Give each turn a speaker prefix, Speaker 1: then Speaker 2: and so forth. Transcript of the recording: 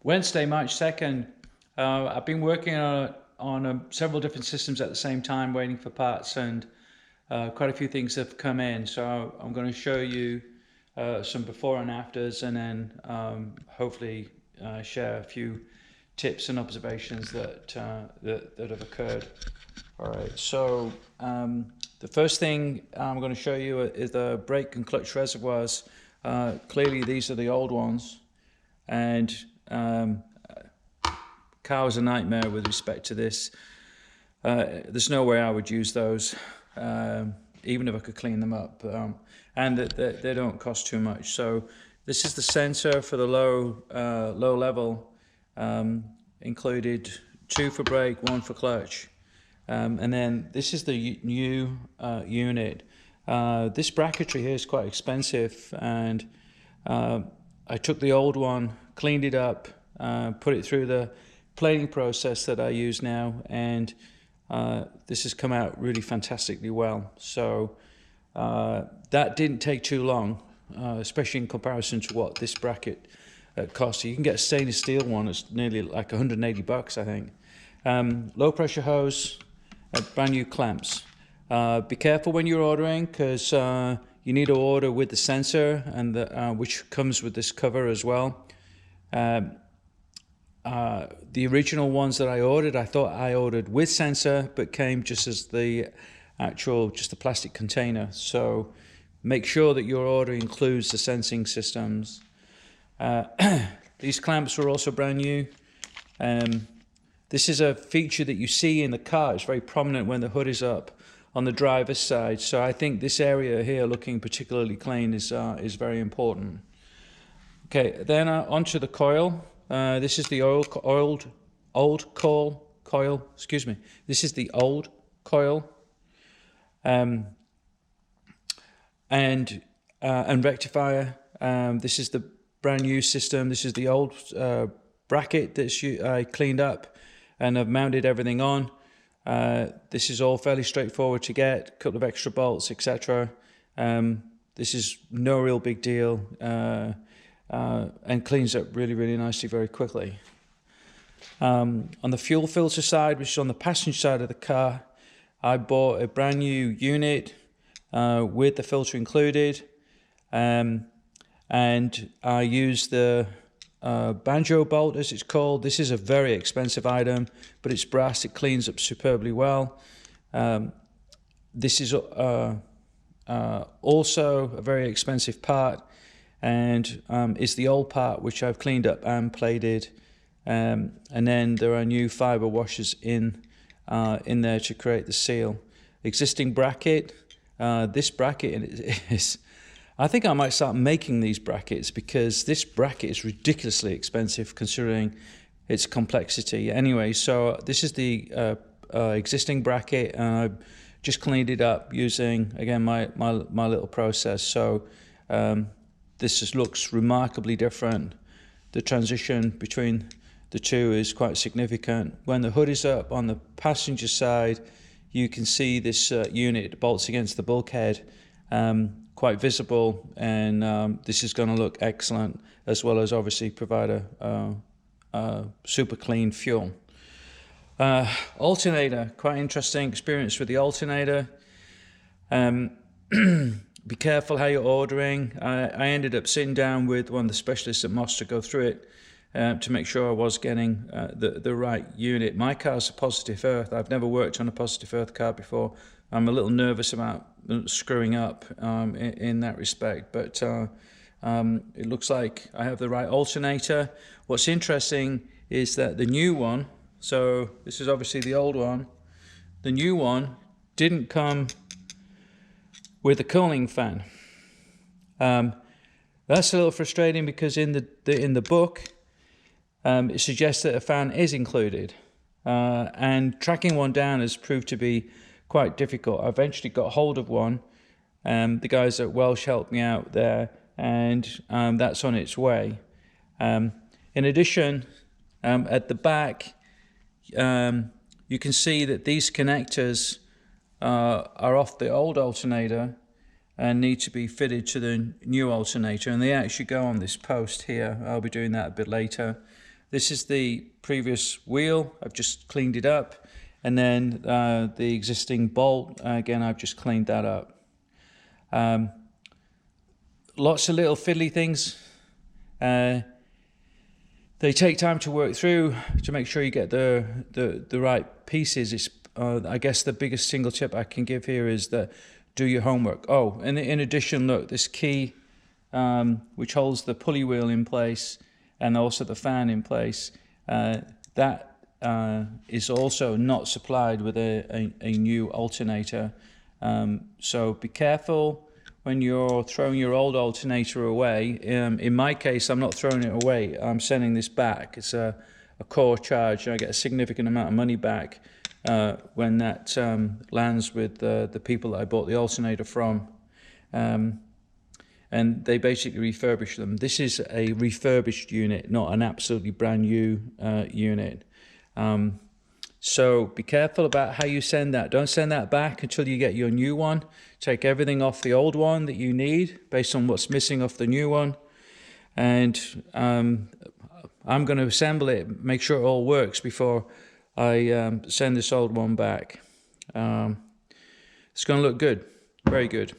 Speaker 1: Wednesday, March 2nd. I've been working on several different systems at the same time, waiting for parts, and quite a few things have come in. So I'm going to show you some before and afters, and then hopefully share a few tips and observations that have occurred. All right, so the first thing I'm going to show you is the brake and clutch reservoirs. Clearly these are the old ones, and car was a nightmare with respect to this. There's no way I would use those, even if I could clean them up, and they don't cost too much. So this is the sensor for the low level, included 2 for brake, 1 for clutch, and then this is the new unit. This bracketry here is quite expensive, and I took the old one, cleaned it up, put it through the plating process that I use now, and this has come out really fantastically well. So that didn't take too long, especially in comparison to what this bracket costs. You can get a stainless steel one. It's nearly like 180 bucks, I think. Low pressure hose, brand new clamps. Be careful when you're ordering, because you need to order with the sensor, and which comes with this cover as well. The original ones that I ordered, I thought I ordered with sensor, but came just as the just the plastic container. So make sure that your order includes the sensing systems. These clamps were also brand new. This is a feature that you see in the car. It's very prominent when the hood is up on the driver's side. So I think this area here looking particularly clean is very important. Okay, then onto the coil. This is the old coil. Excuse me. This is the old coil, and rectifier. This is the brand new system. This is the old bracket that I cleaned up and I've mounted everything on. This is all fairly straightforward to get. A couple of extra bolts, etc. This is no real big deal. And cleans up really nicely very quickly. On the fuel filter side, which is on the passenger side of the car, I bought a brand new unit with the filter included, and I used the banjo bolt, as it's called. This is a very expensive item, but it's brass. It cleans up superbly well. This is also a very expensive part, and is the old part which I've cleaned up and plated, and then there are new fiber washers in there to create the seal. Existing bracket. This bracket is, I think I might start making these brackets, because this bracket is ridiculously expensive considering its complexity. Anyway, so this is the existing bracket, and I've just cleaned it up using, again, my little process. So this just looks remarkably different. The transition between the two is quite significant. When the hood is up on the passenger side, you can see this unit bolts against the bulkhead, quite visible, and this is going to look excellent, as well as obviously provide a super clean fuel. Alternator, quite interesting experience with the alternator. Be careful how you're ordering. I ended up sitting down with one of the specialists at Moss to go through it, to make sure I was getting the right unit. My car's a positive earth. I've never worked on a positive earth car before. I'm a little nervous about screwing up in that respect, but it looks like I have the right alternator. What's interesting is that the new one, so this is obviously the old one, the new one didn't come with a cooling fan. That's a little frustrating, because in the book it suggests that a fan is included, and tracking one down has proved to be quite difficult. I eventually got hold of one. The guys at Welsh helped me out there, and that's on its way. In addition, at the back, you can see that these connectors are off the old alternator and need to be fitted to the new alternator, and they actually go on this post here. I'll be doing that a bit later. This is the previous wheel. I've just cleaned it up. And then the existing bolt, again, I've just cleaned that up. Lots of little fiddly things. They take time to work through to make sure you get the right pieces. It's I guess the biggest single tip I can give here is that do your homework. Oh, and in addition, look, this key which holds the pulley wheel in place and also the fan in place, that is also not supplied with a new alternator. So be careful when you're throwing your old alternator away. In my case, I'm not throwing it away. I'm sending this back. It's a core charge. I get a significant amount of money back when that lands with the people that I bought the alternator from. And they basically refurbish them. This is a refurbished unit, not an absolutely brand new unit. So be careful about how you send that. Don't send that back until you get your new one. Take everything off the old one that you need based on what's missing off the new one. And I'm going to assemble it, make sure it all works before I send this old one back. It's going to look good, very good.